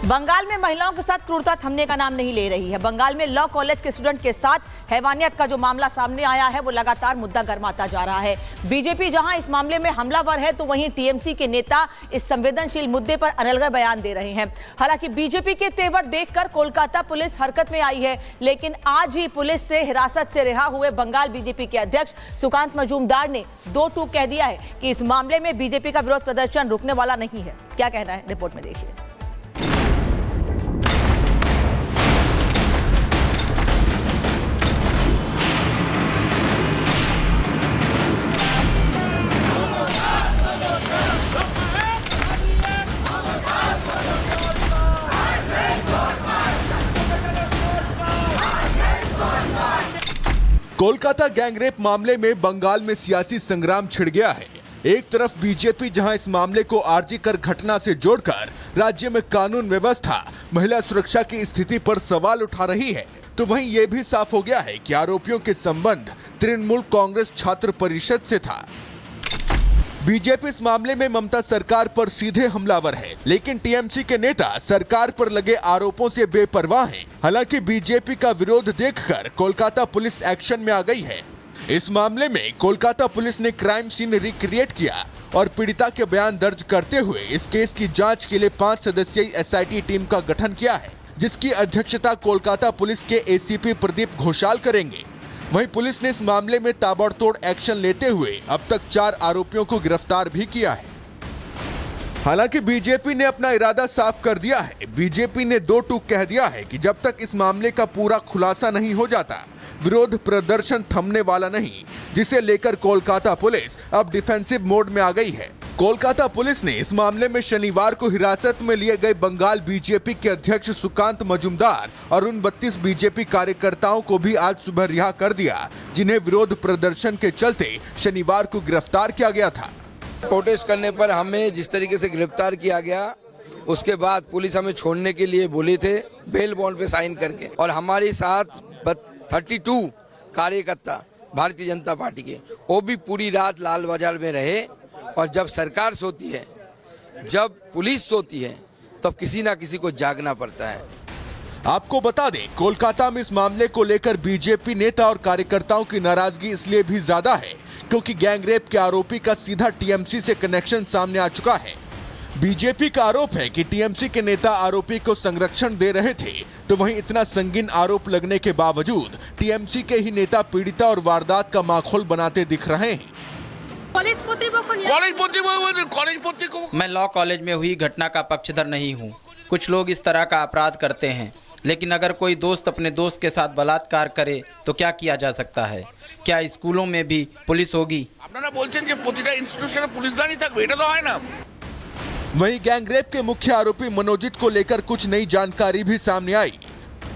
बंगाल में महिलाओं के साथ क्रूरता थमने का नाम नहीं ले रही है। बंगाल में लॉ कॉलेज के स्टूडेंट के साथ हैवानियत का जो मामला सामने आया है वो लगातार मुद्दा गर्माता जा रहा है। बीजेपी जहां इस मामले में हमलावर है तो वहीं टीएमसी के नेता इस संवेदनशील मुद्दे पर अनलगर बयान दे रहे हैं। हालांकि बीजेपी के तेवर देखकर कोलकाता पुलिस हरकत में आई है, लेकिन आज ही पुलिस से हिरासत से रिहा हुए बंगाल बीजेपी के अध्यक्ष सुकांत मजूमदार ने दो टूक कह दिया है कि इस मामले में बीजेपी का विरोध प्रदर्शन रुकने वाला नहीं है। क्या कहना है, रिपोर्ट में देखिए। कोलकाता गैंगरेप मामले में बंगाल में सियासी संग्राम छिड़ गया है। एक तरफ बीजेपी जहां इस मामले को आरजी कर घटना से जोड़कर राज्य में कानून व्यवस्था, महिला सुरक्षा की स्थिति पर सवाल उठा रही है, तो वहीं ये भी साफ हो गया है कि आरोपियों के संबंध तृणमूल कांग्रेस छात्र परिषद से था। बीजेपी इस मामले में ममता सरकार पर सीधे हमलावर है, लेकिन टीएमसी के नेता सरकार पर लगे आरोपों से बेपरवाह हैं। हालांकि बीजेपी का विरोध देखकर कोलकाता पुलिस एक्शन में आ गई है। इस मामले में कोलकाता पुलिस ने क्राइम सीन रिक्रिएट किया और पीड़िता के बयान दर्ज करते हुए इस केस की जांच के लिए 5 सदस्यीय एसआईटी टीम का गठन किया है, जिसकी अध्यक्षता कोलकाता पुलिस के एसीपी प्रदीप घोषाल करेंगे। वहीं पुलिस ने इस मामले में ताबड़तोड़ एक्शन लेते हुए अब तक 4 आरोपियों को गिरफ्तार भी किया है। हालांकि बीजेपी ने अपना इरादा साफ कर दिया है। बीजेपी ने दो टूक कह दिया है कि जब तक इस मामले का पूरा खुलासा नहीं हो जाता, विरोध प्रदर्शन थमने वाला नहीं, जिसे लेकर कोलकाता पुलिस अब डिफेंसिव मोड में आ गई है। कोलकाता पुलिस ने इस मामले में शनिवार को हिरासत में लिए गए बंगाल बीजेपी के अध्यक्ष सुकांत मजूमदार और उन 32 बीजेपी कार्यकर्ताओं को भी आज सुबह रिहा कर दिया, जिन्हें विरोध प्रदर्शन के चलते शनिवार को गिरफ्तार किया गया था। प्रोटेस्ट करने पर हमें जिस तरीके से गिरफ्तार किया गया, उसके बाद पुलिस हमें छोड़ने के लिए बोले थे बेल बॉन्ड पे साइन करके, और हमारे साथ 32 कार्यकर्ता भारतीय जनता पार्टी के, वो भी पूरी रात लाल बाजार में रहे। और जब सरकार सोती है, जब पुलिस सोती है, तब किसी ना किसी को जागना पड़ता है। आपको बता दें, कोलकाता में इस मामले को लेकर बीजेपी नेता और कार्यकर्ताओं की नाराजगी इसलिए भी ज्यादा है क्योंकि गैंगरेप के आरोपी का सीधा टीएमसी से कनेक्शन सामने आ चुका है। बीजेपी का आरोप है कि टीएमसी के नेता आरोपी को संरक्षण दे रहे थे, तो वहीं इतना संगीन आरोप लगने के बावजूद टीएमसी के ही नेता पीड़िता और वारदात का माहौल बनाते दिख रहे हैं। मैं लॉ कॉलेज में हुई घटना का पक्षधर नहीं हूँ। कुछ लोग इस तरह का अपराध करते हैं, लेकिन अगर कोई दोस्त अपने दोस्त के साथ बलात्कार करे तो क्या किया जा सकता है? क्या स्कूलों में भी पुलिस होगी? वहीं गैंगरेप के मुख्य आरोपी मनोजित को लेकर कुछ नई जानकारी भी सामने आई।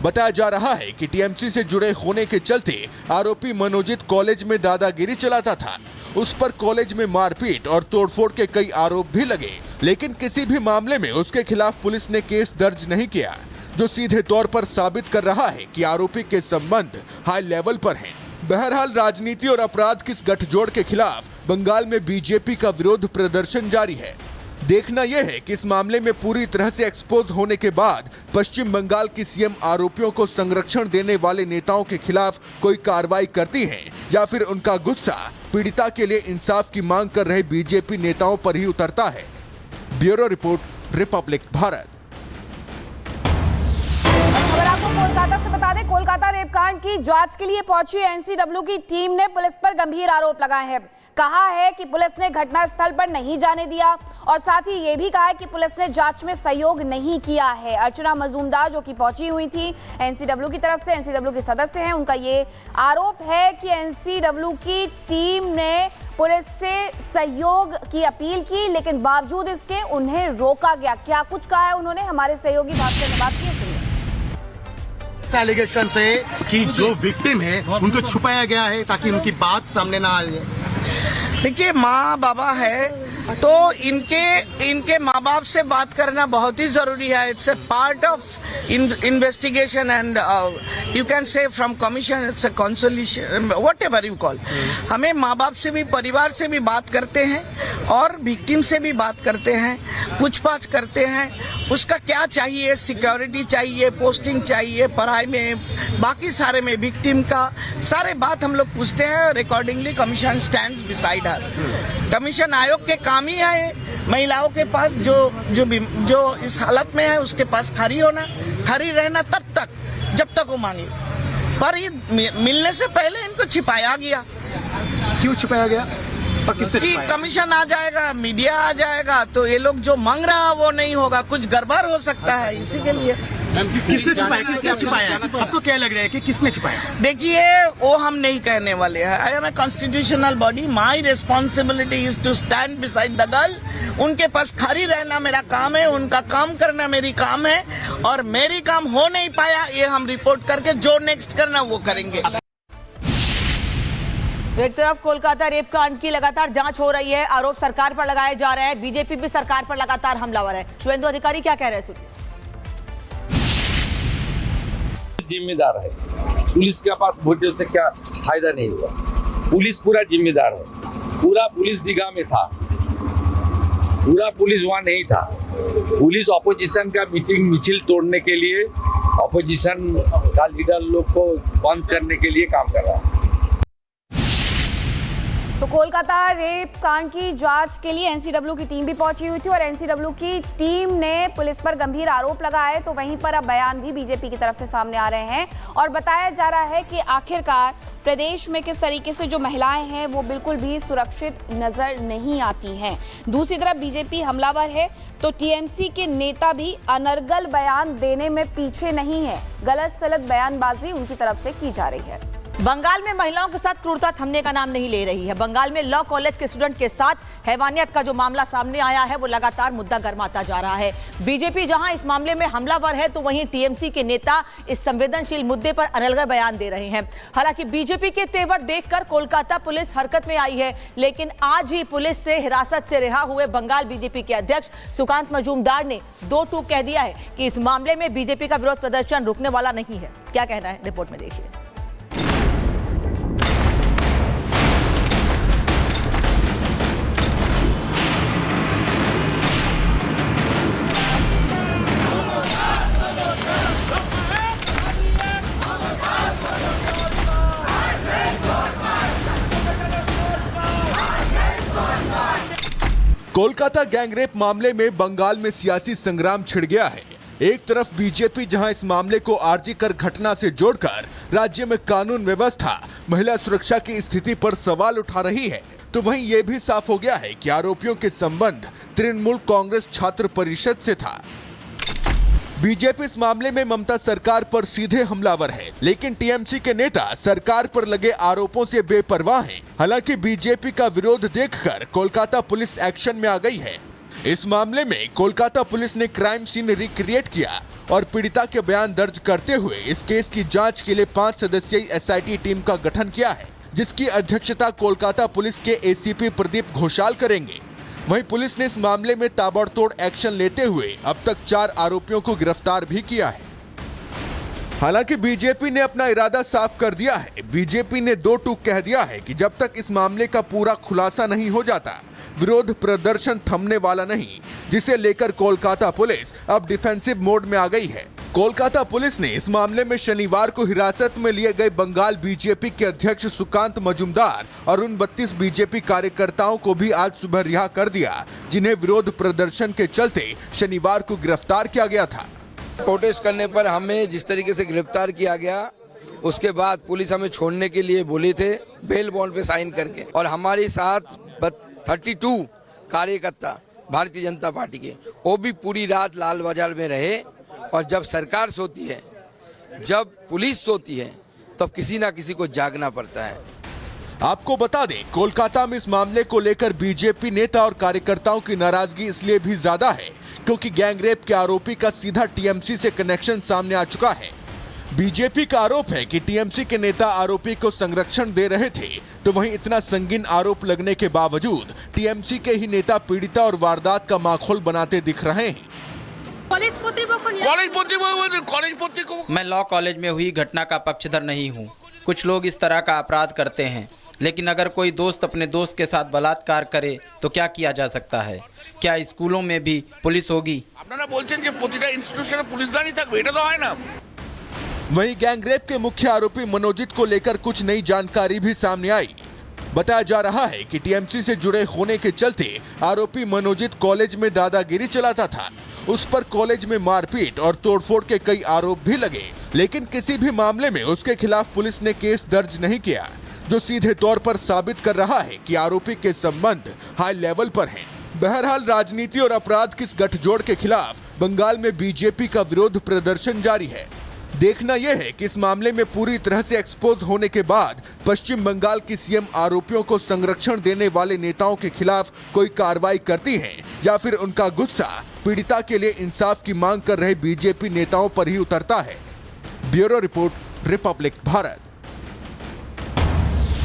बताया जा रहा है कि टीएमसी से जुड़े होने के चलते आरोपी मनोजित कॉलेज में दादागिरी चलाता था। उस पर कॉलेज में मारपीट और तोड़फोड़ के कई आरोप भी लगे, लेकिन किसी भी मामले में उसके खिलाफ पुलिस ने केस दर्ज नहीं किया, जो सीधे तौर पर साबित कर रहा है कि आरोपी के संबंध हाई लेवल पर हैं। बहरहाल राजनीति और अपराध की इस गठजोड़ के खिलाफ बंगाल में बीजेपी का विरोध प्रदर्शन जारी है। देखना यह है कि इस मामले में पूरी तरह से एक्सपोज होने के बाद पश्चिम बंगाल की सीएम आरोपियों को संरक्षण देने वाले नेताओं के खिलाफ कोई कार्रवाई करती है या फिर उनका गुस्सा पीड़िता के लिए इंसाफ की मांग कर रहे बीजेपी नेताओं पर ही उतरता है। Bureau report, Republic Bharat. खबर आपको कोलकाता से बता दें, कोलकाता रेपकांड की जांच के लिए पहुंची एनसीडब्ल्यू की टीम ने पुलिस पर गंभीर आरोप लगाए हैं। कहा है कि पुलिस ने घटना स्थल पर नहीं जाने दिया और साथ ही ये भी कहा है कि पुलिस ने जांच में सहयोग नहीं किया है। अर्चना मजूमदार जो कि पहुंची हुई थी एनसीडब्ल्यू की तरफ से, एनसीडब्ल्यू के सदस्य हैं, उनका ये आरोप है कि एनसीडब्ल्यू की टीम ने पुलिस से सहयोग की अपील की, लेकिन बावजूद इसके उन्हें रोका गया। क्या कुछ कहा है उन्होंने, हमारे सहयोगी भास्कर ने बात की, सुनिए। एलिगेशन से कि जो विक्टिम है उनको छुपाया गया है ताकि उनकी बात सामने ना आ जाए। देखिए, माँ बाबा है, तो इनके माँ बाप से बात करना बहुत ही जरूरी है. It's a part of investigation and you can say from commission it's a consolation whatever you call. हमें माँ बाप से भी, परिवार से भी बात करते हैं और विक्टिम से भी बात करते हैं, पूछताछ करते हैं. उसका क्या चाहिए, सिक्योरिटी चाहिए, पोस्टिंग चाहिए, पढ़ाई में, बाकी सारे में विक्टिम का सारे बात हम लोग पूछते हैं और accordingly commission stands beside her. Commission आयोग के काम ही है महिलाओं के पास जो इस हालत में है उसके पास खड़ी रहना तब तक जब तक वो मांगे. पर ये मिलने से पहले इनको छिपाया गया. क्यों छिपाया गया और किसने कि छिपाया? कमीशन आ जाएगा, मीडिया आ जाएगा तो ये लोग जो मांग रहा वो नहीं होगा, कुछ गड़बड़ हो सकता है, इसी के लिए. किसने छिपाया? आपको क्या लग रहा है कि किसने छिपाया? देखिए वो हम नहीं कहने वाले हैं. I am a constitutional body. My responsibility is to stand beside the girl. उनके पास खड़ी रहना मेरा काम है, उनका काम करना मेरी काम है और मेरी काम हो नहीं पाया ये हम रिपोर्ट करके जो नेक्स्ट करना वो करेंगे. तो एक तरफ कोलकाता रेप कांड की लगातार जांच हो रही है, आरोप सरकार पर लगाए जा रहे हैं, बीजेपी भी सरकार पर लगातार हमलावर है. शुभेंदु अधिकारी क्या कह रहे हैं सुनिए. जिम्मेदार है, पुलिस के पास वोटों से क्या फायदा नहीं हुआ. पुलिस पूरा जिम्मेदार है. पूरा पुलिस दीघा में था, पूरा पुलिस वहाँ नहीं था. पुलिस ऑपोजिशन का मिছিল तोड़ने के लिए, ऑपोजिशन का लीडर लोग को बंद करने के लिए काम कर रहा है. तो कोलकाता रेप कांड की जांच के लिए एनसीडब्ल्यू की टीम भी पहुंची हुई थी और एनसीडब्ल्यू की टीम ने पुलिस पर गंभीर आरोप लगाए. तो वहीं पर अब बयान भी बीजेपी की तरफ से सामने आ रहे हैं और बताया जा रहा है कि आखिरकार प्रदेश में किस तरीके से जो महिलाएं हैं वो बिल्कुल भी सुरक्षित नजर नहीं आती हैं. दूसरी तरफ बीजेपी हमलावर है तो टीएमसी के नेता भी अनर्गल बयान देने में पीछे नहीं है. गलत सलत बयानबाजी उनकी तरफ से की जा रही है. बंगाल में महिलाओं के साथ क्रूरता थमने का नाम नहीं ले रही है. बंगाल में लॉ कॉलेज के स्टूडेंट के साथ हैवानियत का जो मामला सामने आया है वो लगातार मुद्दा गर्माता जा रहा है. बीजेपी जहां इस मामले में हमलावर है तो वहीं टीएमसी के नेता इस संवेदनशील मुद्दे पर अनलगर बयान दे रहे हैं. हालांकि बीजेपी के तेवर देखकर कोलकाता पुलिस हरकत में आई है, लेकिन आज ही पुलिस से हिरासत से रिहा हुए बंगाल बीजेपी के अध्यक्ष सुकांत मजूमदार ने 2 टूक कह दिया है कि इस मामले में बीजेपी का विरोध प्रदर्शन रुकने वाला नहीं है. क्या कहना है, रिपोर्ट में देखिए. कोलकाता गैंगरेप मामले में बंगाल में सियासी संग्राम छिड़ गया है. एक तरफ बीजेपी जहां इस मामले को आरजी कर घटना से जोड़कर राज्य में कानून व्यवस्था, महिला सुरक्षा की स्थिति पर सवाल उठा रही है, तो वहीं ये भी साफ हो गया है कि आरोपियों के संबंध तृणमूल कांग्रेस छात्र परिषद से था. बीजेपी इस मामले में ममता सरकार पर सीधे हमलावर है, लेकिन टीएमसी के नेता सरकार पर लगे आरोपों से बेपरवाह हैं. हालांकि बीजेपी का विरोध देखकर कोलकाता पुलिस एक्शन में आ गई है. इस मामले में कोलकाता पुलिस ने क्राइम सीन रिक्रिएट किया और पीड़िता के बयान दर्ज करते हुए इस केस की जांच के लिए 5 सदस्यीय एसआईटी टीम का गठन किया है, जिसकी अध्यक्षता कोलकाता पुलिस के एसीपी प्रदीप घोषाल करेंगे. वहीं पुलिस ने इस मामले में ताबड़तोड़ एक्शन लेते हुए अब तक 4 आरोपियों को गिरफ्तार भी किया है. हालांकि बीजेपी ने अपना इरादा साफ कर दिया है. बीजेपी ने 2 टूक कह दिया है कि जब तक इस मामले का पूरा खुलासा नहीं हो जाता विरोध प्रदर्शन थमने वाला नहीं, जिसे लेकर कोलकाता पुलिस अब डिफेंसिव मोड में आ गई है. कोलकाता पुलिस ने इस मामले में शनिवार को हिरासत में लिए गए बंगाल बीजेपी के अध्यक्ष सुकांत मजूमदार और उन 32 बीजेपी कार्यकर्ताओं को भी आज सुबह रिहा कर दिया, जिन्हें विरोध प्रदर्शन के चलते शनिवार को गिरफ्तार किया गया था. प्रोटेस्ट करने पर हमें जिस तरीके से गिरफ्तार किया गया, उसके बाद पुलिस हमें छोड़ने के लिए बोले थे बेल बॉन्ड पे साइन करके, और हमारे साथ 32 कार्यकर्ता भारतीय जनता पार्टी के, वो भी पूरी रात लाल बाजार में रहे. और जब सरकार सोती है, जब पुलिस सोती है, तब किसी ना किसी को जागना पड़ता है. आपको बता दें, कोलकाता में इस मामले को लेकर बीजेपी नेता और कार्यकर्ताओं की नाराजगी इसलिए भी ज्यादा है क्योंकि गैंगरेप के आरोपी का सीधा टीएमसी से कनेक्शन सामने आ चुका है. बीजेपी का आरोप है कि टीएमसी के नेता आरोपी को संरक्षण दे रहे थे, तो वहीं इतना संगीन आरोप लगने के बावजूद टीएमसी के ही नेता पीड़िता और वारदात का माहौल बनाते दिख रहे हैं। मैं लॉ कॉलेज में हुई घटना का पक्षधर नहीं हूँ। कुछ लोग इस तरह का अपराध करते हैं, लेकिन अगर कोई दोस्त अपने दोस्त के साथ बलात्कार करे तो क्या किया जा सकता है? क्या स्कूलों में भी पुलिस होगी? वहीं गैंगरेप के मुख्य आरोपी मनोजित को लेकर कुछ नई जानकारी भी सामने आई। बताया जा रहा है कि टीएमसी से जुड़े होने के चलते आरोपी मनोजित कॉलेज में दादागिरी चलाता था। उस पर कॉलेज में मारपीट और तोड़फोड़ के कई आरोप भी लगे, लेकिन किसी भी मामले में उसके खिलाफ पुलिस ने केस दर्ज नहीं किया, जो सीधे तौर पर साबित कर रहा है कि आरोपी के संबंध हाई लेवल पर हैं। बहरहाल राजनीति और अपराध की इस गठजोड़ के खिलाफ बंगाल में बीजेपी का विरोध प्रदर्शन जारी है। देखना यह है कि इस मामले में पूरी तरह से एक्सपोज होने के बाद पश्चिम बंगाल की सीएम आरोपियों को संरक्षण देने वाले नेताओं के खिलाफ कोई कार्रवाई करती है या फिर उनका गुस्सा पीड़िता के लिए इंसाफ की मांग कर रहे बीजेपी नेताओं पर ही उतरता है। Bureau report, Republic Bharat.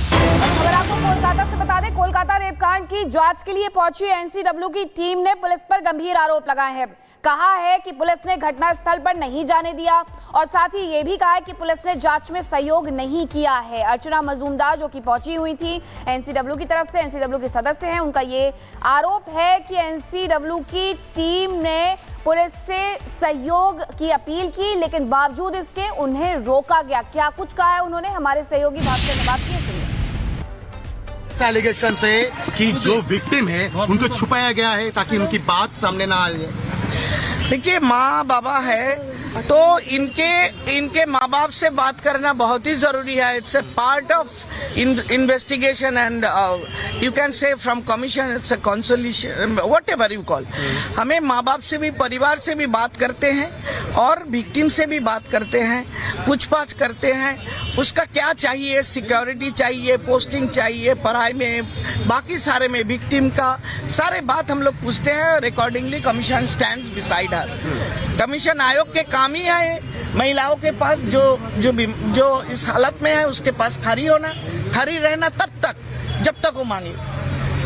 खबर आपको कोलकाता से बता दें, कोलकाता रेप कांड की जांच के लिए पहुंची एनसीडब्ल्यू की टीम ने पुलिस पर गंभीर आरोप लगाए हैं। कहा है कि पुलिस ने घटनास्थल पर नहीं जाने दिया और साथ ही ये भी कहा है कि पुलिस ने जांच में सहयोग नहीं किया है। अर्चना मजूमदार जो कि पहुंची हुई थी एनसीडब्ल्यू की तरफ से, एनसीडब्ल्यू के सदस्य हैं, उनका ये आरोप है कि एनसीडब्ल्यू की टीम ने पुलिस से सहयोग की अपील की, लेकिन बावजूद इसके उन्हें रोका गया। क्या कुछ कहा है उन्होंने, हमारे सहयोगी भास्कर ने बात की, सुनिए। एलिगेशन से कि जो विक्टिम है उनको छुपाया गया है ताकि उनकी बात सामने ना आ जाए। देखिए, माँ बाबा है तो इनके माँ बाप से बात करना बहुत ही जरूरी है। It's a part of investigation and you can say from commission it's a consolation, whatever you call. हमें माँ बाप से भी, परिवार से भी बात करते हैं और विक्टिम से भी बात करते हैं, पूछताछ करते हैं, उसका क्या चाहिए, सिक्योरिटी चाहिए, पोस्टिंग चाहिए, पढ़ाई में, बाकी सारे में विक्टिम का सारे बात हम लोग पूछते हैं और accordingly commission stands beside her. Commission आयोग के काम ही है महिलाओं के पास जो इस हालत में है उसके पास खड़ी रहना तब तक जब तक वो मांगे,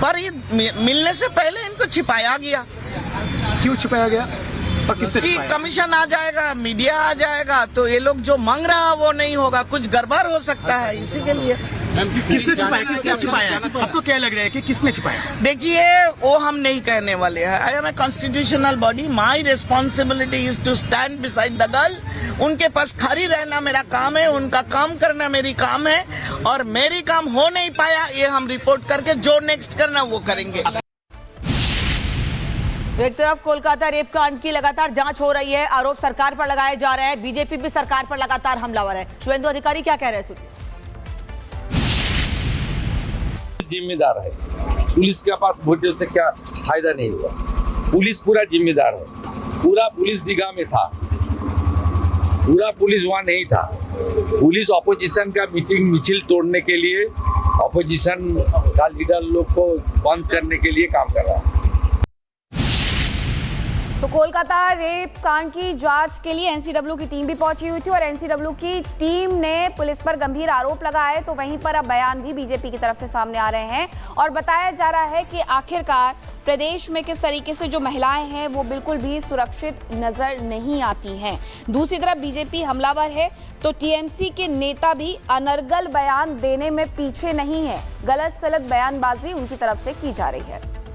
पर ये मिलने से पहले इनको छिपाया गया। क्यों छिपाया गया? कि कमीशन आ जाएगा, मीडिया आ जाएगा तो ये लोग जो मांग रहा वो नहीं होगा, कुछ गड़बड़ हो सकता है, इसी के लिए। किसने छिपाया? आपको क्या लग रहा है कि किसने छिपाया? देखिए, वो हम नहीं कहने वाले हैं। I am a constitutional body, my responsibility is to stand beside the girl. उनके पास खड़ी रहना मेरा काम है, उनका काम करना मेरी काम है, और मेरी काम हो नहीं पाया ये हम रिपोर्ट करके जो नेक्स्ट करना वो करेंगे। तो एक तरफ कोलकाता रेप कांड की लगातार जांच हो रही है, आरोप सरकार पर लगाए जा रहे हैं, बीजेपी भी सरकार पर लगातार हमलावर है। शुभेंदु अधिकारी क्या कह रहे हैं, सुनिए। जिम्मेदार है, पुलिस के पास वोटों से क्या फायदा नहीं हुआ। पुलिस पूरा जिम्मेदार है, पूरा पुलिस दीघा में था, पूरा पुलिस वहां नहीं था। पुलिस ऑपोजिशन का मिছিল तोड़ने के लिए, ऑपोजिशन का लीडर लोग को बंद करने के लिए काम कर रहा है। तो कोलकाता रेप कांड की जांच के लिए एनसीडब्ल्यू की टीम भी पहुंची हुई थी और एनसीडब्ल्यू की टीम ने पुलिस पर गंभीर आरोप लगाए। तो वहीं पर अब बयान भी बीजेपी की तरफ से सामने आ रहे हैं और बताया जा रहा है कि आखिरकार प्रदेश में किस तरीके से जो महिलाएं हैं वो बिल्कुल भी सुरक्षित नजर नहीं आती हैं। दूसरी तरफ बीजेपी हमलावर है तो टीएमसी के नेता भी अनर्गल बयान देने में पीछे नहीं है। गलत सलत बयानबाजी उनकी तरफ से की जा रही है।